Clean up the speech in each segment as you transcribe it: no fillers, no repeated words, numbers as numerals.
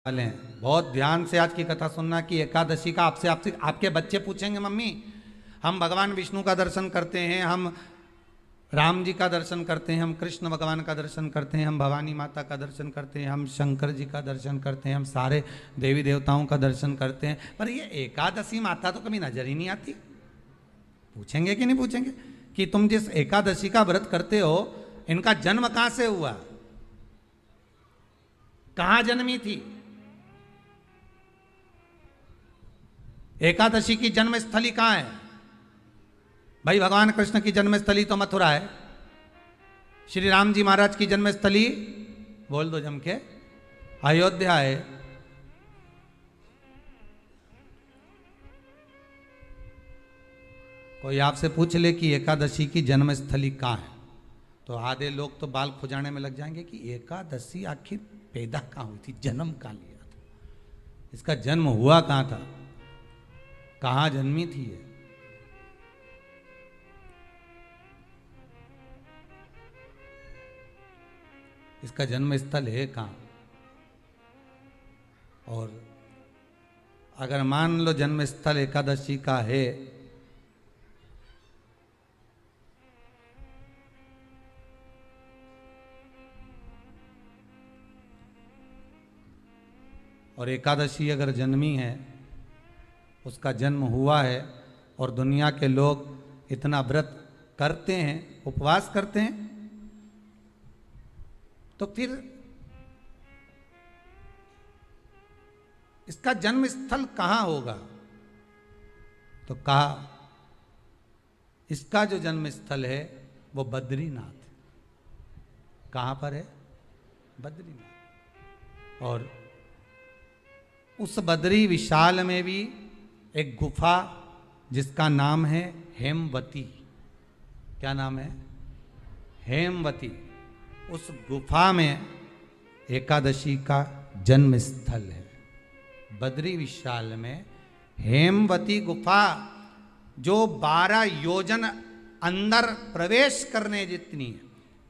वाले हैं। बहुत ध्यान से आज की कथा सुनना कि एकादशी का आपसे आपसे आपके बच्चे पूछेंगे, मम्मी हम भगवान विष्णु का दर्शन करते हैं, हम राम जी का दर्शन करते हैं, हम कृष्ण भगवान का दर्शन करते हैं, हम भवानी माता का दर्शन करते हैं, हम शंकर जी का दर्शन करते हैं, हम सारे देवी देवताओं का दर्शन करते हैं, पर ये एकादशी माता तो कभी नजर ही नहीं आती। पूछेंगे कि नहीं पूछेंगे कि तुम जिस एकादशी का व्रत करते हो इनका जन्म कहां से हुआ, कहां जन्मी थी? एकादशी की जन्मस्थली कहां है? भाई भगवान कृष्ण की जन्मस्थली तो मथुरा है, श्री राम जी महाराज की जन्मस्थली बोल दो जम के अयोध्या है। कोई आपसे पूछ ले कि एकादशी की जन्मस्थली कहां है तो आधे लोग तो बाल खुजाने में लग जाएंगे कि एकादशी आखिर पैदा कहां हुई थी, जन्म कहां लिया था, इसका जन्म हुआ कहां था, कहां जन्मी थी ये? इसका जन्म स्थल है कहां? और अगर मान लो जन्म स्थल एकादशी का है और एकादशी अगर जन्मी है, उसका जन्म हुआ है और दुनिया के लोग इतना व्रत करते हैं, उपवास करते हैं, तो फिर इसका जन्म स्थल कहां होगा? तो कहा इसका जो जन्म स्थल है वो बद्रीनाथ। कहां पर है? बद्रीनाथ। और उस बद्री विशाल में भी एक गुफा जिसका नाम है हेमवती। क्या नाम है? हेमवती। उस गुफा में एकादशी का जन्म स्थल है। बद्री विशाल में हेमवती गुफा जो 12 योजन अंदर प्रवेश करने जितनी है,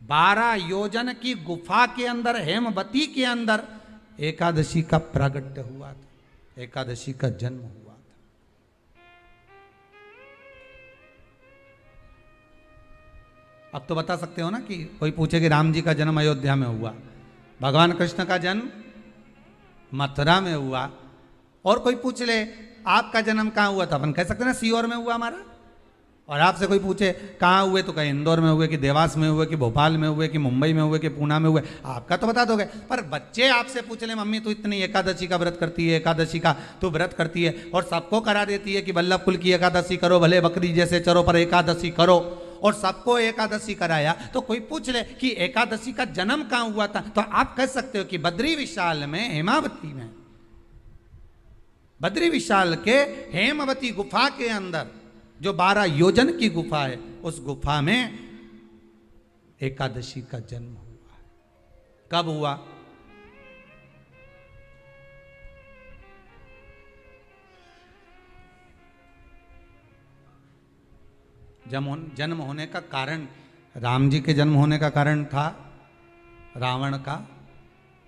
12 योजन की गुफा के अंदर, हेमवती के अंदर एकादशी का प्रागट्य हुआ था, एकादशी का जन्म हुआ था। अब तो बता सकते हो ना कि कोई पूछे कि राम जी का जन्म अयोध्या में हुआ, भगवान कृष्ण का जन्म मथुरा में हुआ, और कोई पूछ ले आपका जन्म कहाँ हुआ था, अपन कह सकते ना सीहोर में हुआ हमारा। और आपसे कोई पूछे कहाँ हुए तो कहीं इंदौर में हुए, कि देवास में हुए, कि भोपाल में हुए, कि मुंबई में हुए, कि पूना में हुए, आपका तो बता दोगे। पर बच्चे आपसे पूछ ले मम्मी तू इतनी एकादशी का व्रत करती है, एकादशी का तू व्रत करती है और सबको करा देती है कि वल्लभ कुल की एकादशी करो, भले बकरी जैसे चरो पर एकादशी करो, और सबको एकादशी कराया, तो कोई पूछ ले कि एकादशी का जन्म कहाँ हुआ था, तो आप कह सकते हो कि बद्री विशाल में, हेमावती में, बद्री विशाल के हेमवती गुफा के अंदर जो 12 योजन की गुफा है, उस गुफा में एकादशी का जन्म हुआ। कब हुआ? जन्म होने का कारण, राम जी के जन्म होने का कारण था रावण का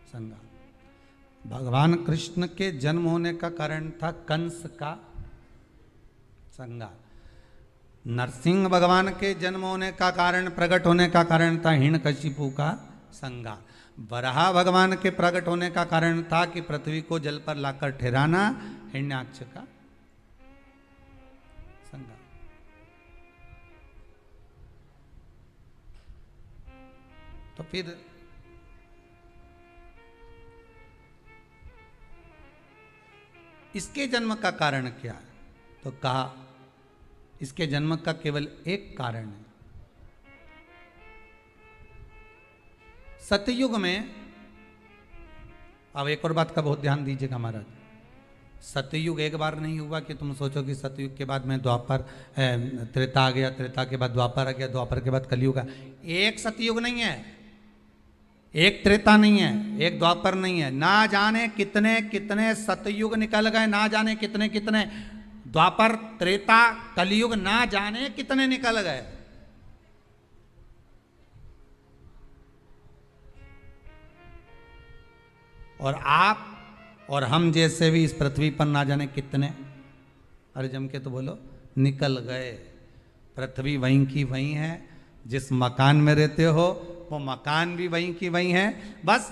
संहार। भगवान कृष्ण के जन्म होने का कारण था कंस का संहार। नरसिंह भगवान के जन्म होने का कारण, प्रकट होने का कारण था हिरण्यकशिपु का संहार। वराह भगवान के प्रकट होने का कारण था कि पृथ्वी को जल पर लाकर ठहराना, हिरण्याक्ष का संहार। तो फिर इसके जन्म का कारण क्या है? तो कहा इसके जन्म का केवल एक कारण है। सतयुग में, अब एक और बात का बहुत ध्यान दीजिएगा महाराज, सतयुग एक बार नहीं हुआ कि तुम सोचो कि सतयुग के बाद में द्वापर त्रेता आ गया, त्रेता के बाद द्वापर आ गया, द्वापर के बाद कलयुग आ। एक सतयुग नहीं है, एक त्रेता नहीं है, एक द्वापर नहीं है, ना जाने कितने कितने सतयुग निकल गए, ना जाने कितने कितने द्वापर, त्रेता, कलयुग, ना जाने कितने निकल गए। और आप और हम जैसे भी इस पृथ्वी पर ना जाने कितने, अरे जम के तो बोलो, निकल गए। पृथ्वी वहीं की वहीं है, जिस मकान में रहते हो वो मकान भी वहीं की वहीं है। बस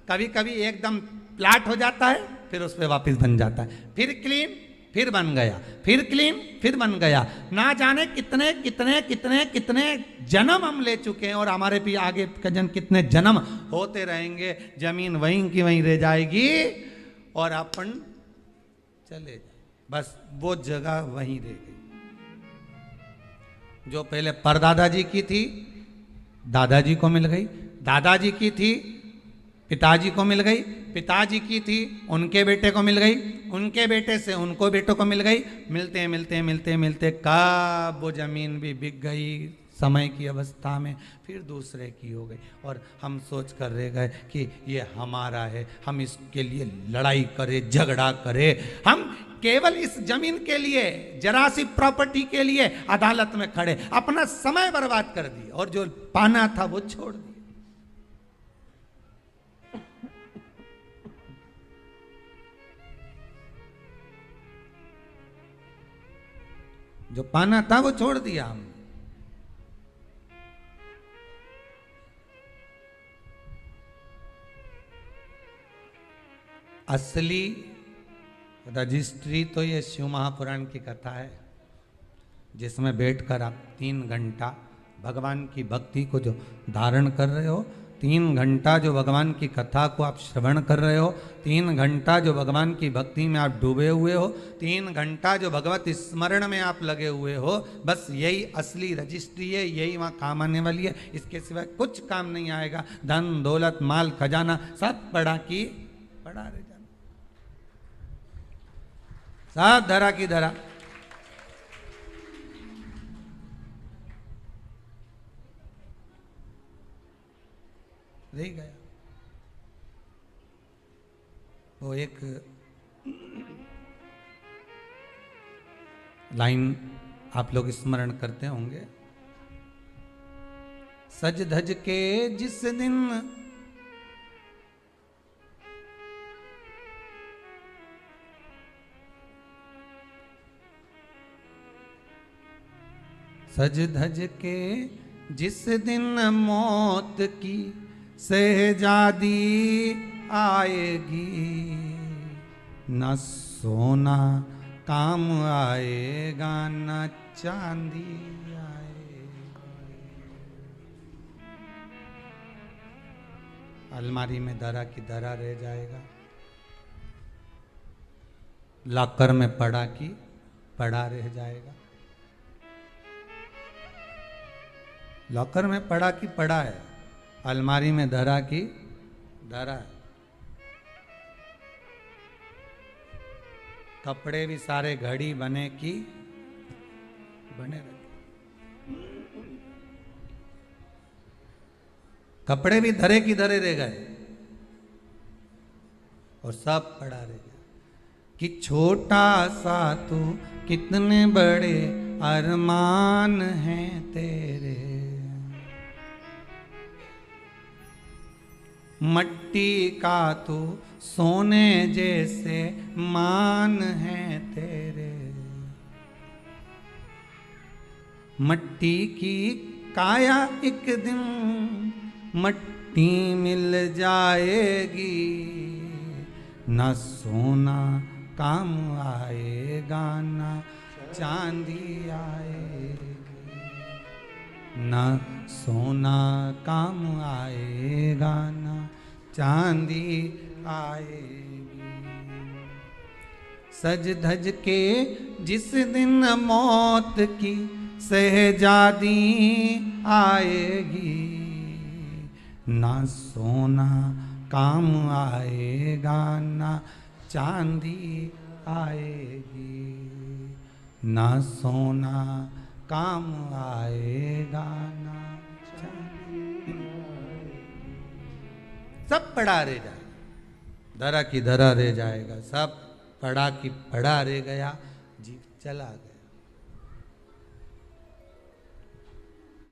कभी कभी एकदम प्लाट हो जाता है, फिर उस पर वापस बन जाता है, फिर क्लीन, फिर बन गया, फिर क्लीन, फिर बन गया। ना जाने कितने कितने कितने कितने जन्म हम ले चुके हैं, और हमारे भी आगे का जन्म कितने जन्म होते रहेंगे। जमीन वहीं की वहीं रह जाएगी और अपन चले जाए, बस वो जगह वहीं रह गई। जो पहले परदादा जी की थी, दादाजी को मिल गई, दादाजी की थी, पिताजी को मिल गई, पिताजी की थी, उनके बेटे को मिल गई, उनके बेटे से उनको बेटों को मिल गई। मिलते मिलते मिलते मिलते कब वो जमीन भी बिक गई समय की अवस्था में, फिर दूसरे की हो गई। और हम सोच कर रह गए कि ये हमारा है, हम इसके लिए लड़ाई करें, झगड़ा करें। हम केवल इस जमीन के लिए, जरा सी प्रॉपर्टी के लिए अदालत में खड़े, अपना समय बर्बाद कर दिए और जो पाना था वो छोड़ दिया। जो पाना था वो छोड़ दिया हमने। असली रजिस्ट्री तो ये शिव महापुराण की कथा है, जिसमें बैठकर आप 3 घंटा भगवान की भक्ति को जो धारण कर रहे हो, 3 घंटा जो भगवान की कथा को आप श्रवण कर रहे हो, 3 घंटा जो भगवान की भक्ति में आप डूबे हुए हो, 3 घंटा जो भगवत स्मरण में आप लगे हुए हो, बस यही असली रजिस्ट्री है, यही वहाँ काम आने वाली है। इसके सिवाय कुछ काम नहीं आएगा। धन दौलत माल खजाना सब पड़ा की पड़ा रह जाना, सब धरा की धरा। रह गया। वो एक लाइन आप लोग स्मरण करते होंगे, सज धज के जिस दिन सज धज के जिस दिन मौत की शहजादी आएगी, न सोना काम आएगा न चांदी आएगी। अलमारी में धरा की धरा रह जाएगा, लॉकर में पड़ा की पड़ा रह जाएगा। लॉकर में पड़ा की पड़ा है, अलमारी में धरा की धरा है। कपड़े भी सारे घड़ी बने की बने रहे, कपड़े भी धरे की धरे रह गए और सब पड़ा रह गया। कि छोटा सा तू कितने बड़े अरमान हैं तेरे, मट्टी का तू सोने जैसे मान है तेरे। मट्टी की काया एक दिन मट्टी मिल जाएगी, न सोना काम आएगा न चांदी आएगी, न सोना काम आएगा न चांदी आएगी। सज धज के जिस दिन मौत की शहजादी आएगी, ना सोना काम आएगा ना चांदी आएगी, ना सोना काम आएगा ना चांदी आएगी। सब पड़ा रह जाएगा, धरा की धरा रह जाएगा, सब पड़ा की पड़ा रह गया, जीव चला गया।